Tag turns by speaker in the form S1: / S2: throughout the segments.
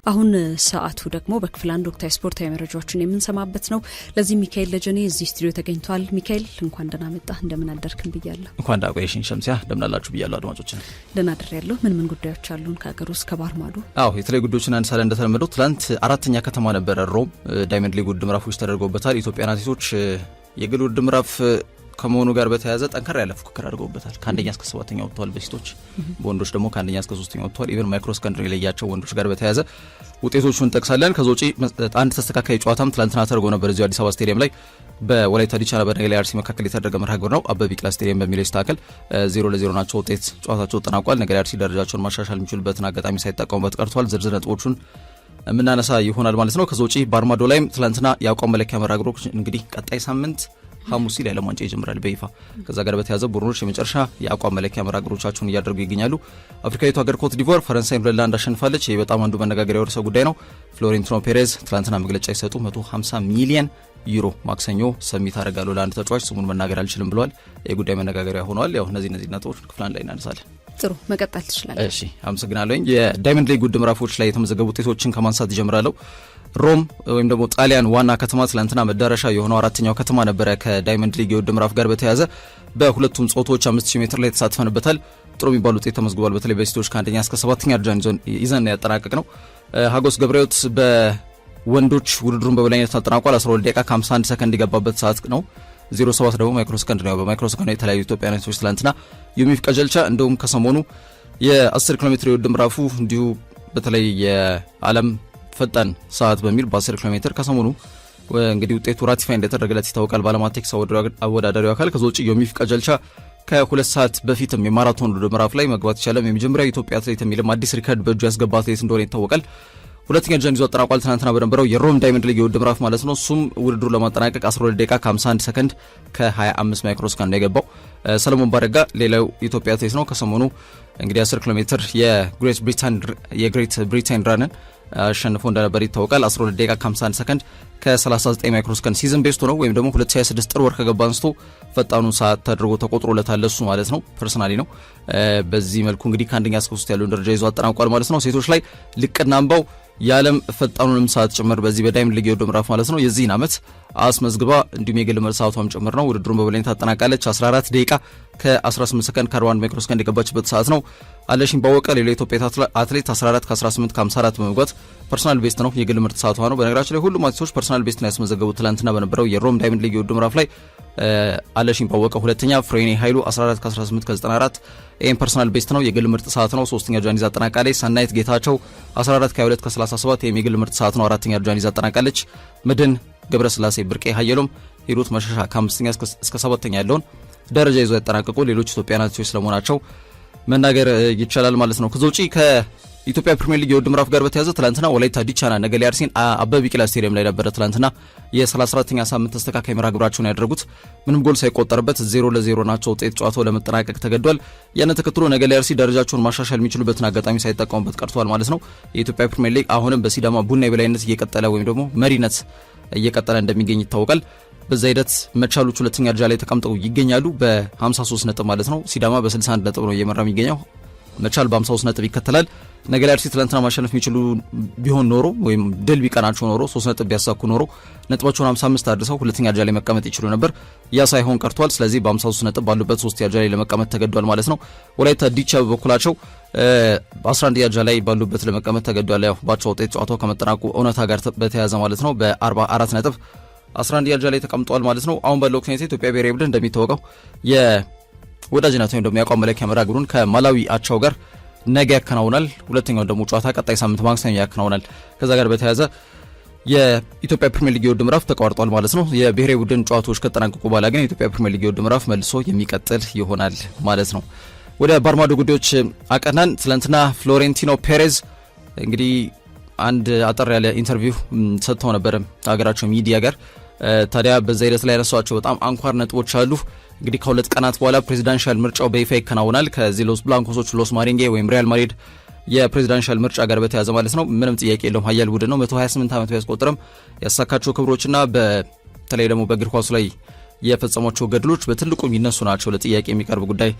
S1: አሁን ሰዓቱ ደግሞ በክፍል 1 ወቅታዊ ስፖርታዊ መረጃዎችን የምንሰማበት ነው። ለዚህ ሚካኤል ለጀኔ እዚህ ስቱዲዮ ተገኝቷል። ሚካኤል እንኳን ደህና መጣህ። እንደምን አደርክም ብያለሁ።
S2: እንኳን ደህና ቆየሽኝ ሸምሲያ። እንደምን አላችሁ ብያለሁ አድማጮች።
S1: ደህና አደርያለሁ። ምን ጉዳዮች አሉን ከሀገር ውስጥ ከባህር ማዶ?
S2: የተለያዩ ጉዳዮችን አንሳለን። እንደተለመደው ትላንት አራተኛ ከተማ ነበረ ሮም። ዳይመንድ ሊግ ውድድር ምዕራፎች ተደርገውበታል። ኢትዮጵያውያን አትሌቶች የግል ውድድር ምዕራፍ ከመሆኑ ጋር በተያያዘ ጠንከር ያለ ፉክክር አድርገውበታል። ከአንደኛ እስከ 7ኛ ወጥተዋል በሴቶች፣ በወንዶች ደግሞ ከአንደኛ እስከ 3ኛ ወጥተዋል። ኢቨን ማይክሮ ሰከንድሪ ለያቸው ወንዶች ጋር በተያያዘ ውጤቶቹን ጠቅሳለን። ከዛ ውጪ አንድ ተስተካካይ ጨዋታም ትላንትና ተደርጎ ነበር እዚሁ አዲስ አበባ ስቴዲየም ላይ በወላይታ ዲቻና በነገሌ አርሲ መካከል የተደረገ መርሃ ግብር ነው። አበበ ቢቂላ ስቴዲየም በሚለው ይስተካከል 0-0 ናቸው ውጤት ጨዋታቸው ተጠናቋል። ነገሌ አርሲ ደረጃቸውን ማሻሻል የሚችሉበትን አጋጣሚ ሳይጠቀሙበት ቀርቷል። ዝርዝር ነጥቦቹን የምናነሳ ይሆናል ማለት ነው። ከዛ ውጪ ባርማዶ ላይም ትላንትና የአቋም መለኪያ መርሃ ግብሮች እንግዲህ ቀጣይ ሳምንት ሐሙስ ላይ ዓለም ዋንጫ ይጀምራል በይፋ። ከዛ ጋር በተያያዘ ቡድኖች የመጨረሻ የአቋም መለኪያ መርሃ ግብሮቻቸውን እያደረጉ ይገኛሉ። አፍሪካዊቱ ሀገር ኮት ዲቮር ፈረንሳይን 2-1 አሸንፋለች። ይህ በጣም አንዱ መነጋገሪያ ርዕሰ ጉዳይ ነው። ፍሎሬንቲኖ ፔሬዝ ትላንትና መግለጫ ይሰጡ 150 ሚሊዮን ዩሮ ማክሰኞ ሰሚት አደርጋለሁ ለአንድ ተጫዋች ስሙን መናገር አልችልም ብለዋል። የጉዳይ መነጋገሪያ ሆነዋል። እነዚህ ነጥቦች ክፍል 1 ላይ እናነሳለን።
S1: ጥሩ መቀጠል ትችላለህ።
S2: እሺ አመሰግናለሁ። የዳይመንድ ሊግ ውድድር ምዕራፎች ላይ የተመዘገቡ ውጤቶችን ከማንሳት ይጀምራለሁ። ሮም ወይም ደግሞ ጣሊያን ዋና ከተማ ትላንትና መዳረሻ የሆነው አራተኛው ከተማ ነበረ። ከዳይመንድ ሊግ የውድድር ምዕራፍ ጋር በተያያዘ በሁለቱም ጾታዎች 5000 ሜትር ላይ ተሳትፈንበታል። ጥሩ የሚባል ውጤት ተመዝግቧል። በተለይ በሴቶች ከአንደኛ እስከ 7ኛ ደረጃን ይዘን ያጠናቀቅ ነው። ሀጎስ ገብረሕይወት በወንዶች ውድድሩን በበላይነት አጠናቋል። 12 ደቂቃ ከ51 ሰከንድ የገባበት ሰዓት ነው። 07 ደግሞ ማይክሮ ሰከንድ ነው። በማይክሮ ሰከንድ የተለያዩ ኢትዮጵያውያን ሰዎች ትላንትና ዩሚፍ ቀጀልቻ እንደውም ከሰሞኑ የ10 ኪሎ ሜትር የውድድር ምዕራፉ እንዲሁ በተለይ የዓለም ፈጣን ሰዓት በሚል በ10 ኪሎ ሜትር ከሰሞኑ እንግዲህ ውጤቱ ራቲፋይ እንደተደረገለት ይታወቃል በዓለም አትሌቲክስ አወዳዳሪው አካል። ከዛ ውጪ ዮሚፍ ቀጀልቻ ከ2 ሰዓት በፊትም የማራቶን ውድድር ምዕራፍ ላይ መግባት ይቻላል የመጀመሪያው ኢትዮጵያ አትሌት የሚልም አዲስ ሪከርድ በእጁ ያስገባ አትሌት እንደሆነ ይታወቃል። ሁለተኛ ደረጃን ይዞ አጠናቋል። ትናንትና በነበረው የሮም ዳይመንድ ሊግ የውድድር ምዕራፍ ማለት ነው። እሱም ውድድሩ ለማጠናቀቅ 12 ደቂቃ ከ51 ሰከንድ ከ25 ማይክሮ ሰከንድ ነው የገባው። ሰለሞን ባረጋ ሌላው ኢትዮጵያ አትሌት ነው። ከሰሞኑ እንግዲህ 10 ኪሎ ሜትር የግሬት ብሪታን ራንን አሸንፎ እንደነበር ይታወቃል። 12 ደቂቃ ከ51 ሰከንድ ከ39 ማይክሮ ሰከንድ ሲዝን ቤስቱ ነው ወይም ደግሞ 2026 ጥር ወር ከገባ አንስቶ ፈጣኑን ሰዓት ተደርጎ ተቆጥሮለታል እሱ ማለት ነው። ፐርሰናሊ ነው። በዚህ መልኩ እንግዲህ ከአንደኛ እስከ 3 ያለውን ደረጃ ይዞ አጠናቋል ማለት ነው። ሴቶች ላይ ልቅና አምባው የዓለም ፈጣኑንም ሰዓት ጭምር በዚህ በዳይመንድ ሊግ የውድድር ምዕራፍ ማለት ነው የዚህን ዓመት አስመዝግባ እንዲሁም የግል ምርጥ ሰዓቷም ጭምር ነው ውድድሩን በበላይነት ታጠናቃለች። 14 ደቂቃ ከ18 ሰከንድ ከ41 ማይክሮ ሰከንድ የገባችበት ሰዓት ነው። አለሽኝ ባወቀ ሌላው ኢትዮጵያ አትሌት 14 ከ18 ከ54 በመግባት ፐርሰናል ቤስት ነው የግል ምርጥ ሰዓቷ ነው። በነገራችን ላይ ሁሉም አትሌቶች ፐርሰናል ቤስት ነው ያስመዘገቡት። ትላንትና በነበረው የሮም ዳይመንድ ሊግ የውድድር ምዕራፍ ላይ አለሽኝ ባወቀ ሁለተኛ፣ ፍሬኔ ኃይሉ 14 ከ18 ከ94 ይሄን ፐርሰናል ቤስት ነው የግል ምርጥ ሰዓት ነው። ሶስተኛ ደረጃን ይዛ አጠናቃለች። ሰናይት ጌታቸው 14 ከ22 ከ37 ይሄም የግል ምርጥ ሰዓት ነው። አራተኛ ደረጃን ይዛ አጠናቃለች። መድን ገብረስላሴ፣ ብርቄ ሀየሎም፣ ሂሩት መሸሻ ከ5ኛ እስከ 7ኛ ያለውን ደረጃ ይዞ ያጠናቀቁ ሌሎች ኢትዮጵያውያን አትሌቶች ስለመሆናቸው መናገር ይቻላል ማለት ነው። ከዛ ውጪ ከኢትዮጵያ ፕሪሚየር ሊግ የውድድር ምዕራፍ ጋር በተያያዘ ትላንትና ወላይታ ዲቻና ነገሌ አርሲን አበበ ቢቂላ ስቴዲየም ላይ ነበረ ትላንትና የ34ኛ ሳምንት ተስተካካይ መርሃ ግብራቸውን ያደረጉት። ምንም ጎል ሳይቆጠርበት 0-0 ናቸው ውጤት ጨዋታው ለመጠናቀቅ ተገዷል። ያንን ተከትሎ ነገሌ አርሲ ደረጃቸውን ማሻሻል የሚችሉበትን አጋጣሚ ሳይጠቀሙበት ቀርቷል ማለት ነው። የኢትዮጵያ ፕሪሚየር ሊግ አሁንም በሲዳማ ቡና የበላይነት እየቀጠለ ወይም ደግሞ መሪነት እየቀጠለ እንደሚገኝ ይታወቃል። በዛ ሂደት መቻሎች ሁለተኛ ደረጃ ላይ ተቀምጠው ይገኛሉ በ53 ነጥብ ማለት ነው። ሲዳማ በ61 ነጥብ ነው እየመራ የሚገኘው። መቻል በ53 ነጥብ ይከተላል። ነገሌ አርሲ ትላንትና ማሸነፍ የሚችሉ ቢሆን ኖሮ ወይም ድል ቢቀናቸው ኖሮ 3 ነጥብ ቢያሳኩ ኖሮ ነጥባቸውን 55 አድርሰው ሁለተኛ ደረጃ ላይ መቀመጥ ይችሉ ነበር። ያ ሳይሆን ቀርቷል። ስለዚህ በ53 ነጥብ ባሉበት 3ኛ ደረጃ ላይ ለመቀመጥ ተገዷል ማለት ነው። ወላይታ ዲቻ በበኩላቸው በ11ኛ ደረጃ ላይ ባሉበት ለመቀመጥ ተገዷል። ያው ባቸው ውጤት ጨዋታው ከመጠናቀቁ እውነታ ጋር በተያያዘ ማለት ነው በ44 ነጥብ 11 ደረጃ ላይ ተቀምጧል ማለት ነው። አሁን ባለው ሁኔታ ኢትዮጵያ ብሔራዊ ቡድን እንደሚታወቀው የወዳጅነት ወይም ደግሞ የአቋም መለኪያ መርሃ ግብሩን ከማላዊ አቻው ጋር ነገ ያከናውናል። ሁለተኛው ደግሞ ጨዋታ ቀጣይ ሳምንት ማክሰኞ ያከናውናል። ከዛ ጋር በተያያዘ የኢትዮጵያ ፕሪሚየር ሊግ የውድድር ምዕራፍ ተቋርጧል ማለት ነው። የብሔራዊ ቡድን ጨዋታዎች ከተጠናቀቁ በኋላ ግን የኢትዮጵያ ፕሪሚየር ሊግ የውድድር ምዕራፍ መልሶ የሚቀጥል ይሆናል ማለት ነው። ወደ ባርማዶ ጉዳዮች አቀናን። ትላንትና ፍሎሬንቲኖ ፔሬዝ እንግዲህ አንድ አጠር ያለ ኢንተርቪው ሰጥተው ነበር ሀገራቸው ሚዲያ ጋር። ታዲያ በዛ ሂደት ላይ ያነሷቸው በጣም አንኳር ነጥቦች አሉ። እንግዲህ ከሁለት ቀናት በኋላ ፕሬዚዳንሻል ምርጫው በይፋ ይከናወናል። ከዚህ ሎስ ብላንኮሶች ሎስ ማሪንጌ ወይም ሪያል ማድሪድ የፕሬዚዳንሻል ምርጫ ጋር በተያያዘ ማለት ነው። ምንም ጥያቄ የለውም ሀያል ቡድን ነው። 128 ዓመት ቢያስቆጥርም ያሳካቸው ክብሮችና በተለይ ደግሞ በእግር ኳሱ ላይ የፈጸሟቸው ገድሎች በትልቁ የሚነሱ ናቸው። ለጥያቄ የሚቀርብ ጉዳይ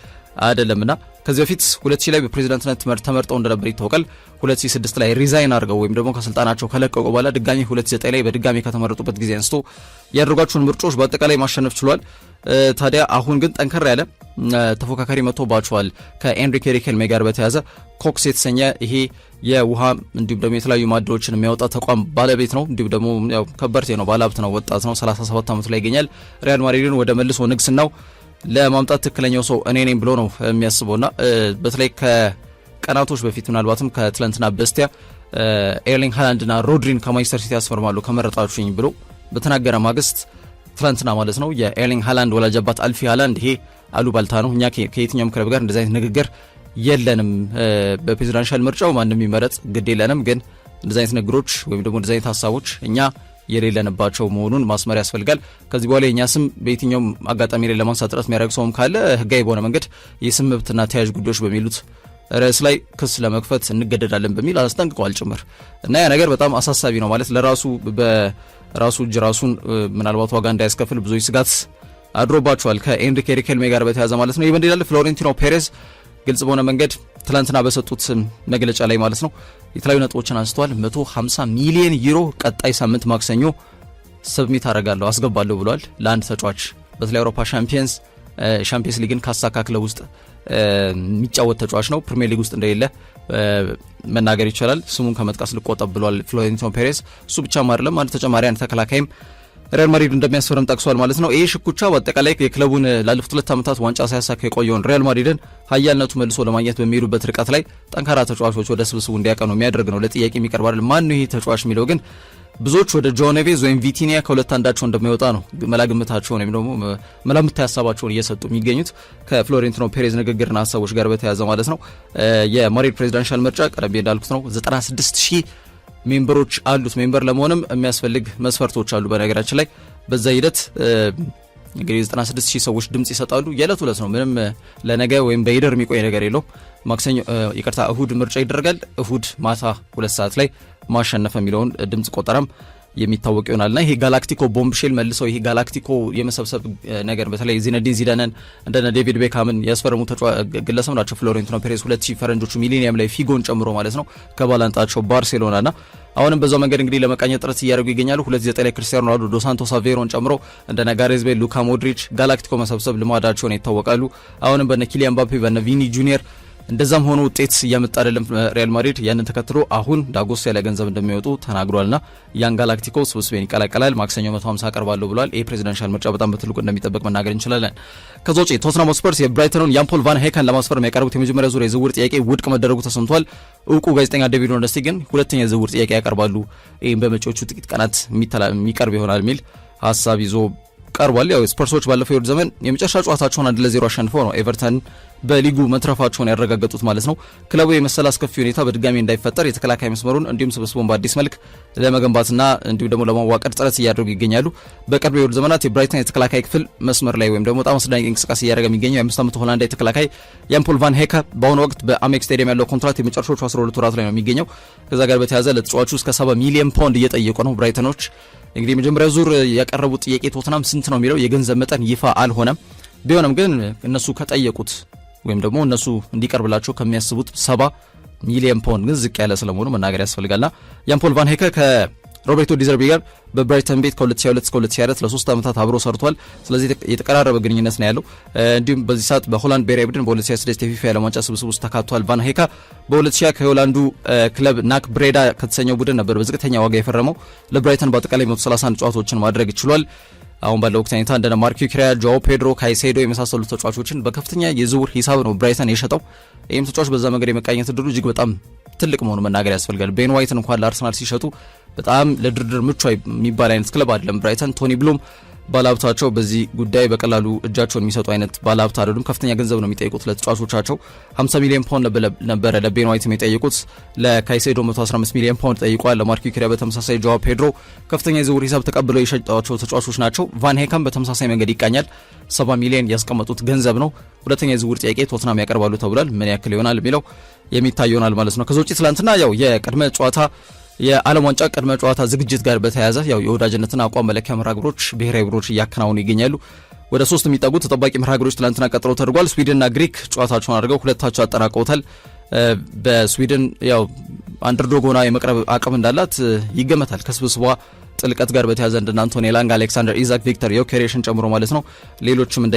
S2: አይደለምና ከዚህ በፊት 2000 ላይ በፕሬዚዳንትነት ተመርጠው እንደነበር ይታወቃል። 2006 ላይ ሪዛይን አድርገው ወይም ደግሞ ከስልጣናቸው ከለቀቁ በኋላ ድጋሚ 2009 ላይ በድጋሚ ከተመረጡበት ጊዜ አንስቶ ያደረጓቸውን ምርጫዎች በአጠቃላይ ማሸነፍ ችሏል። ታዲያ አሁን ግን ጠንከር ያለ ተፎካካሪ መጥቶባቸዋል። ከኤንሪኬ ሪኬልሜ ጋር በተያያዘ ኮክስ የተሰኘ ይሄ የውሃ እንዲሁም ደግሞ የተለያዩ ማዕድኖችን የሚያወጣ ተቋም ባለቤት ነው። እንዲሁም ደግሞ ያው ከበርቴ ነው፣ ባለሀብት ነው፣ ወጣት ነው። 37 ዓመቱ ላይ ይገኛል። ሪያል ማድሪድን ወደ መልሶ ንግስናው ለማምጣት ትክክለኛው ሰው እኔ ነኝ ብሎ ነው የሚያስበውና በተለይ ከቀናቶች በፊት ምናልባትም ከትላንትና በስቲያ ኤርሊንግ ሃላንድና ሮድሪን ከማንቸስተር ሲቲ ያስፈርማሉ ከመረጣችሁኝ ብሎ በተናገረ ማግስት ትላንትና ማለት ነው የኤርሊንግ ሃላንድ ወላጅ አባት አልፊ ሃላንድ ይሄ አሉባልታ ነው፣ እኛ ከየትኛውም ክለብ ጋር እንደዚህ አይነት ንግግር የለንም፣ በፕሬዚዳንሻል ምርጫው ማንም የሚመረጥ ግድ የለንም፣ ግን እንደዚህ አይነት ንግግሮች ወይም ደግሞ እንደዚህ አይነት ሀሳቦች እኛ የሌለንባቸው መሆኑን ማስመር ያስፈልጋል። ከዚህ በኋላ የኛ ስም በየትኛውም አጋጣሚ ላይ ለማንሳት ጥረት የሚያደርግ ሰውም ካለ ህጋዊ በሆነ መንገድ የስም መብትና ተያያዥ ጉዳዮች በሚሉት ርዕስ ላይ ክስ ለመክፈት እንገደዳለን በሚል አስጠንቅቀዋል ጭምር እና ያ ነገር በጣም አሳሳቢ ነው ማለት ለራሱ በራሱ እጅ ራሱን ምናልባት ዋጋ እንዳያስከፍል ብዙዎች ስጋት አድሮባቸዋል ከኤንሪኬ ሪኬልሜ ጋር በተያያዘ ማለት ነው። ይህ በእንዲህ እንዳለ ፍሎሬንቲኖ ፔሬዝ ግልጽ በሆነ መንገድ ትላንትና በሰጡት መግለጫ ላይ ማለት ነው የተለያዩ ነጥቦችን አንስተዋል። 150 ሚሊዮን ዩሮ ቀጣይ ሳምንት ማክሰኞ ሰብሚት አደርጋለሁ አስገባለሁ ብሏል። ለአንድ ተጫዋች በተለይ አውሮፓ ሻምፒየንስ ሊግን ካሳካ ክለብ ውስጥ የሚጫወት ተጫዋች ነው። ፕሪሚየር ሊግ ውስጥ እንደሌለ መናገር ይቻላል። ስሙን ከመጥቀስ ልቆጠብ ብሏል ፍሎሬንቲኖ ፔሬዝ። እሱ ብቻም አይደለም አንድ ተጨማሪ አንድ ተከላካይም ሪያል ማድሪድ እንደሚያስፈርም ጠቅሷል ማለት ነው። ይህ ሽኩቻ በአጠቃላይ የክለቡን ላለፉት 2 ዓመታት ዋንጫ ሳያሳካ የቆየውን ሪያል ማድሪድን ኃያልነቱ መልሶ ለማግኘት በሚሄዱበት ርቀት ላይ ጠንካራ ተጫዋቾች ወደ ስብስቡ እንዲያቀኑ የሚያደርግ ነው። ለጥያቄ የሚቀርብ አይደል። ማን ነው ይህ ተጫዋች የሚለው ግን ብዙዎች ወደ ጆ ኔቬዝ ወይም ቪቲኒያ ከሁለት አንዳቸው እንደማይወጣ ነው መላግምታቸውን ወይም ደግሞ መላምታ ሀሳባቸውን እየሰጡ የሚገኙት ከፍሎሬንቲኖ ፔሬዝ ንግግርና ሀሳቦች ጋር በተያያዘ ማለት ነው። የማድሪድ ፕሬዚዳንሻል ምርጫ ቀረብ እንዳልኩት ነው 96,000 ሜምበሮች አሉት። ሜምበር ለመሆንም የሚያስፈልግ መስፈርቶች አሉ። በነገራችን ላይ በዛ ሂደት እንግዲህ 96,000 ሰዎች ድምጽ ይሰጣሉ። የዕለት ዕለት ነው። ምንም ለነገ ወይም በይደር የሚቆይ ነገር የለውም። ማክሰኞ እሁድ ምርጫ ይደረጋል። እሁድ ማታ 2 ሰዓት ላይ ማሸነፍ የሚለውን ድምጽ ቆጠራም የሚታወቅ ይሆናልና ይሄ ጋላክቲኮ ቦምብሼል መልሰው ይሄ ጋላክቲኮ የመሰብሰብ ነገር በተለይ ዚነዲን ዚዳንን እንደነ ዴቪድ ቤካምን ያስፈረሙ ግለሰብ ናቸው። ፍሎሬንቲኖ ፔሬዝ 2000 ፈረንጆቹ ሚሊኒየም ላይ ፊጎን ጨምሮ ማለት ነው ከባላንጣቸው ባርሴሎናና አሁንም በዛው መንገድ እንግዲህ ለመቃኘት ጥረት እያደረጉ ይገኛሉ። 2009 ላይ ክርስቲያኖ ሮናልዶ ዶስ ሳንቶስ አቬሮን ጨምሮ እንደነ ጋሬዝ ቤል፣ ሉካ ሞድሪች ጋላክቲኮ መሰብሰብ ልማዳቸውን ይታወቃሉ። አሁንም በነ ኪሊያን ምባፔ በነ ቪኒ ጁኒየር እንደዛም ሆኖ ውጤት እያመጣ አይደለም ሪያል ማድሪድ። ያንን ተከትሎ አሁን ዳጎስ ያለ ገንዘብ እንደሚወጡ ተናግሯልና ያን ጋላክቲኮ ስብስቤን ይቀላቀላል። ማክሰኞ 150 አቀርባለሁ ብሏል። ይሄ ፕሬዚዳንሻል ምርጫ በጣም በትልቁ እንደሚጠበቅ መናገር እንችላለን። ከዛ ውጪ ቶትናም ሆትስፐርስ የብራይተኑን ያን-ፖል ቫን ሄከን ለማስፈረም ያቀርቡት የመጀመሪያ ዙር የዝውውር ጥያቄ ውድቅ መደረጉ ተሰምቷል። እውቁ ጋዜጠኛ ዴቪድ ኦርነስቲ ግን ሁለተኛ የዝውውር ጥያቄ ያቀርባሉ። ይህም በመጪዎቹ ጥቂት ቀናት የሚቀርብ ይሆናል የሚል ሀሳብ ይዞ ቀርቧል። ያው ስፐርሶች ባለፈው የውድድር ዘመን የመጨረሻ ጨዋታቸውን 1-0 አሸንፈው ነው ኤቨርተን በሊጉ መትረፋቸውን ያረጋገጡት ማለት ነው። ክለቡ የመሰለ አስከፊ ሁኔታ በድጋሚ እንዳይፈጠር የተከላካይ መስመሩን እንዲሁም ስብስቡን በአዲስ መልክ ለመገንባትና እንዲሁም ደግሞ ለማዋቀር ጥረት እያደረጉ ይገኛሉ። በቅርብ የውድድር ዘመናት የብራይተን የተከላካይ ክፍል መስመር ላይ ወይም ደግሞ በጣም አስደናቂ እንቅስቃሴ እያደረገ የሚገኘው የ5 ዓመቱ ሆላንዳዊ ተከላካይ ያን-ፖል ቫን ሄከ በአሁኑ ወቅት በአሜክስ ስቴዲየም ያለው ኮንትራት የመጨረሻዎቹ 12 ወራት ላይ ነው የሚገኘው። ከዛ ጋር በተያያዘ ለተጫዋቹ እስከ 70 ሚሊዮን ፓውንድ እየጠየቁ ነው ብራይተኖች። እንግዲህ የመጀመሪያ ዙር ያቀረቡት ጥያቄ ቶትናም ስንት ነው የሚለው የገንዘብ መጠን ይፋ አልሆነም። ቢሆንም ግን እነሱ ከጠየቁት ወይም ደግሞ እነሱ እንዲቀርብላቸው ከሚያስቡት 70 ሚሊዮን ፓውንድ ግን ዝቅ ያለ ስለመሆኑ መናገር ያስፈልጋልና ያን-ፖል ቫን ሄከ ከሮቤርቶ ዲዘርቢ ጋር በብራይተን ቤት ከ2022 እስከ 2024 ለ3 ዓመታት አብሮ ሰርቷል። ስለዚህ የተቀራረበ ግንኙነት ነው ያለው። እንዲሁም በዚህ ሰዓት በሆላንድ ብሔራዊ ቡድን በ2026 የፊፋ የዓለም ዋንጫ ስብስብ ውስጥ ተካቷል። ቫን ሄከ በ2020 ከሆላንዱ ክለብ ናክ ብሬዳ ከተሰኘው ቡድን ነበር በዝቅተኛ ዋጋ የፈረመው። ለብራይተን በአጠቃላይ 131 ጨዋታዎችን ማድረግ ችሏል። አሁን ባለው ወቅት ሁኔታ እንደነ ማርክ ዩክሪያ፣ ጆኦ ፔድሮ፣ ካይሴዶ የመሳሰሉ ተጫዋቾችን በከፍተኛ የዝውውር ሂሳብ ነው ብራይተን የሸጠው። ይህም ተጫዋች በዛ መንገድ የመቃኘት እድሉ እጅግ በጣም ትልቅ መሆኑ መናገር ያስፈልጋል። ቤን ዋይትን እንኳን ለአርሰናል ሲሸጡ በጣም ለድርድር ምቹ የሚባል አይነት ክለብ አይደለም ብራይተን። ቶኒ ብሉም ባለሀብታቸው በዚህ ጉዳይ በቀላሉ እጃቸውን የሚሰጡ አይነት ባለሀብት አይደሉም። ከፍተኛ ገንዘብ ነው የሚጠይቁት ለተጫዋቾቻቸው። 50 ሚሊዮን ፓውንድ ነበረ ለቤን ዋይት የሚጠይቁት። ለካይሴዶ 115 ሚሊዮን ፓውንድ ጠይቋል። ለማርክ ዩክሪያ በተመሳሳይ ጆዋ ፔድሮ ከፍተኛ የዝውውር ሂሳብ ተቀብለው የሸጧቸው ተጫዋቾች ናቸው። ቫን ሄከም በተመሳሳይ መንገድ ይቃኛል። 70 ሚሊዮን ያስቀመጡት ገንዘብ ነው። ሁለተኛ የዝውውር ጥያቄ ቶትናም ያቀርባሉ ተብሏል። ምን ያክል ይሆናል የሚለው የሚታይ ይሆናል ማለት ነው። ከዛ ውጪ ትላንትና ያው የቅድመ ጨዋታ የዓለም ዋንጫ ቅድመ ጨዋታ ዝግጅት ጋር በተያያዘ ያው የወዳጅነትና አቋም መለኪያ መርሃ ግብሮች ብሔራዊ ቡድኖች እያከናወኑ ይገኛሉ። ወደ 3 የሚጠጉ ተጠባቂ መርሃ ግብሮች ትላንትና ቀጥለው ተደርጓል። ስዊድንና ግሪክ ጨዋታቸውን አድርገው ሁለታቸው አጠናቀውታል። በስዊድን ያው አንደርዶግ ሆና የመቅረብ አቅም እንዳላት ይገመታል። ከስብስቧ ጥልቀት ጋር በተያዘ እንደ አንቶኒ ኤላንጋ፣ አሌክሳንደር ኢዛክ፣ ቪክተር ዮኬሬሽን ጨምሮ ማለት ነው። ሌሎችም እንደ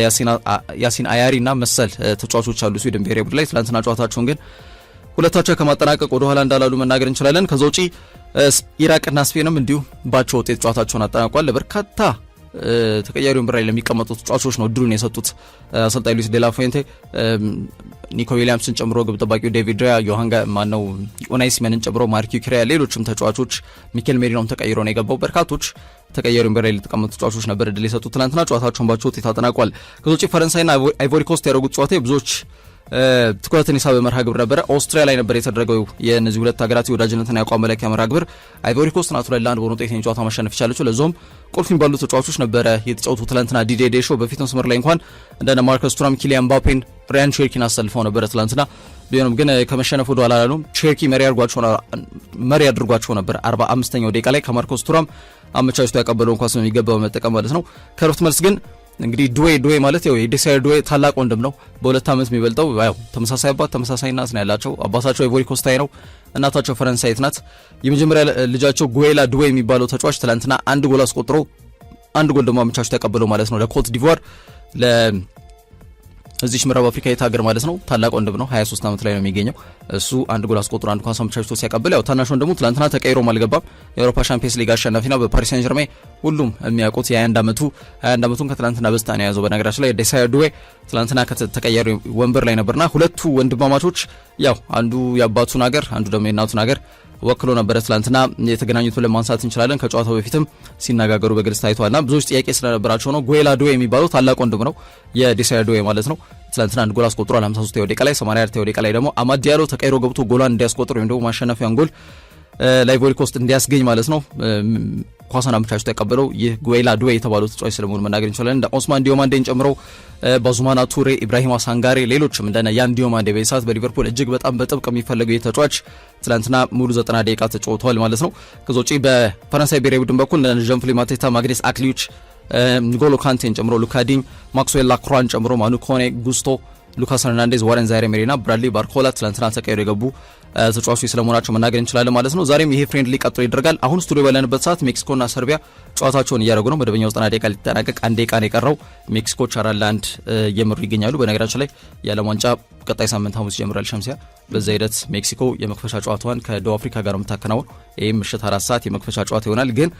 S2: ያሲን አያሪና መሰል ተጫዋቾች አሉ ስዊድን ብሔራዊ ቡድን ላይ። ትላንትና ጨዋታቸውን ግን ሁለታቸው ከማጠናቀቅ ወደ ኋላ እንዳላሉ መናገር እንችላለን። ከዛ ውጪ ኢራቅና ስፔንም እንዲሁ ባቸው ውጤት ጨዋታቸውን አጠናቋል። ለበርካታ ተቀያሪ ወንበር ላይ ለሚቀመጡ ተጫዋቾች ነው እድሉን የሰጡት አሰልጣኝ ሉዊስ ዴላ ፉዌንቴ። ኒኮ ዊሊያምስን ጨምሮ ግብ ጠባቂው ዴቪድ ራያ፣ ዮሃንጋ ማነው ኡናይ ሲመንን ጨምሮ ማርክ ዩክሬያ፣ ሌሎችም ተጫዋቾች ሚኬል ሜሪኖም ተቀይሮ ነው የገባው። በርካቶች ተቀያሪ ወንበር ላይ ለተቀመጡ ተጫዋቾች ነበር እድል የሰጡት። ትናንትና ጨዋታቸውን ባቸው ውጤት አጠናቋል። ከዛ ውጪ ፈረንሳይና አይቮሪ ኮስት ያደረጉት ጨዋታ ብዙዎች ትኩረትን የሳበ መርሃ ግብር ነበረ። ኦስትሪያ ላይ ነበር የተደረገው የእነዚህ ሁለት ሀገራት የወዳጅነትና የአቋም መለኪያ መርሃ ግብር። አይቮሪ ኮስት ናት 2-1 በሆነ ውጤት ጨዋታ ማሸነፍ የቻለችው። ለዛውም ቁልፍ የሚባሉ ተጫዋቾች ነበረ የተጫወቱ። ትላንትና ዲዴ ዴሾ በፊት መስመር ላይ እንኳን እንደነ ማርከስ ቱራም፣ ኪሊያን ምባፔን፣ ራያን ቼርኪን አሰልፈው ነበረ ትላንትና። ቢሆንም ግን ከመሸነፍ ወደ ኋላ አላሉም። ቼርኪ መሪ አድርጓቸው ነበር 45ኛው ደቂቃ ላይ ከማርከስ ቱራም አመቻችቶ ያቀበለውን ኳስ በሚገባው መጠቀም ማለት ነው። ከረፍት መልስ ግን እንግዲህ ዱዌ ማለት ያው የዴሳይር ዱዌ ታላቅ ወንድም ነው። በ2 ዓመት የሚበልጠው ያው ተመሳሳይ አባት ተመሳሳይ እናት ነው ያላቸው። አባታቸው አይቮሪ ኮስታዊ ነው፣ እናታቸው ፈረንሳይት ናት። የመጀመሪያ ልጃቸው ጉዌላ ዱዌ የሚባለው ተጫዋች ትላንትና 1 ጎል አስቆጥሮ 1 ጎል ደግሞ አመቻችቶ ያቀበለው ማለት ነው ለኮት ዲቮር እዚች ምዕራብ አፍሪካዊት ሀገር ማለት ነው። ታላቅ ወንድም ነው፣ 23 ዓመት ላይ ነው የሚገኘው። እሱ 1 ጎል አስቆጥሮ 1 ኳስ አመቻችቶ ሲያቀብል ያው ታናሽ ወንድሙ ትላንትና ተቀይሮም አልገባም። የአውሮፓ ቻምፒየንስ ሊግ አሸናፊና በፓሪስ ሳን ጀርሜን ሁሉም የሚያውቁት የ21 ዓመቱን ከትላንትና በስታ ነው የያዘው። በነገራችን ላይ ዴሳይር ዱዌ ትላንትና ከተቀያሪ ወንበር ላይ ነበርና ሁለቱ ወንድማማቾች ያው አንዱ የአባቱን ሀገር አንዱ ደግሞ የእናቱን ሀገር ወክሎ ነበረ ትላንትና የተገናኙት ብለን ማንሳት እንችላለን። ከጨዋታው በፊትም ሲነጋገሩ በግልጽ ታይቷልና ብዙዎች ጥያቄ ስለነበራቸው ነው። ጉዌላ ዱዌ የሚባለው ታላቅ ወንድም ነው የዴሳይር ዱዌ ማለት ነው። ትላንትና 1 ጎል አስቆጥሯል 53ኛው ደቂቃ ላይ። 84ኛው ደቂቃ ላይ ደግሞ አማድ ዲያሎ ተቀይሮ ገብቶ ጎሏን እንዲያስቆጥር ወይም ደግሞ ማሸነፊያን ጎል ለአይቮሪ ኮስት እንዲያስገኝ ማለት ነው ኳሷን አመቻችቶ ያቀበለው ይህ ጉዌላ ዱዌ የተባለው ተጫዋች ስለመሆኑ መናገር እንችላለን። እንደ ኦስማን ዲዮማንዴን ጨምሮ ባዙማና ቱሬ፣ ኢብራሂማ ሳንጋሬ፣ ሌሎችም እንደነ ያን ዲዮማንዴ በሰዓት በሊቨርፑል እጅግ በጣም በጥብቅ የሚፈለገው የተጫዋች ትላንትና ሙሉ 90 ደቂቃ ተጫውቷል ማለት ነው። ከዛ ውጪ በፈረንሳይ ብሔራዊ ቡድን በኩል እንደነ ዣን-ፊሊ ማቴታ፣ ማግኔስ አክሊዎች፣ ንጎሎ ካንቴን ጨምሮ ሉካዲኝ፣ ማክስዌል ላክሯን ጨምሮ ማኑ ኮኔ፣ ጉስቶ፣ ሉካስ ሄርናንዴዝ፣ ዋረን ዛይሬ-ኤመሪና ብራድሊ ባርኮላ ትላንትና ተቀይሮ የገቡ ተጫዋቾች ስለመሆናቸው መናገር እንችላለን ማለት ነው። ዛሬም ይሄ ፍሬንድሊ ቀጥሎ ይደረጋል። አሁን ስቱዲዮ ባለንበት ሰዓት ሜክሲኮና ሰርቢያ ጨዋታቸውን እያደረጉ ነው። መደበኛው 90 ደቂቃ ሊጠናቀቅ 1 ደቂቃ ነው የቀረው። ሜክሲኮች 4-1 እየመሩ ይገኛሉ። በነገራችን ላይ የዓለም ዋንጫ ቀጣይ ሳምንት ሐሙስ ይጀምራል ሸምሲያ። በዛ ሂደት ሜክሲኮ የመክፈቻ ጨዋታዋን ከደቡብ አፍሪካ ጋር የምታከናውን ይህም ምሽት 4 ሰዓት የመክፈቻ ጨዋታ ይሆናል። ግን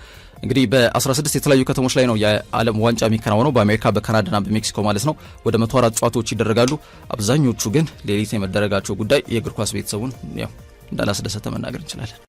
S2: እንግዲህ በ16 የተለያዩ ከተሞች ላይ ነው የዓለም ዋንጫ የሚከናወነው በአሜሪካ በካናዳና በሜክሲኮ ማለት ነው። ወደ 104 ጨዋታዎች ይደረጋሉ። አብዛኞቹ ግን ሌሊት የመደረጋቸው ጉዳይ የእግር ኳስ ቤተሰቡን ያው እንዳላስደሰተ መናገር እንችላለን።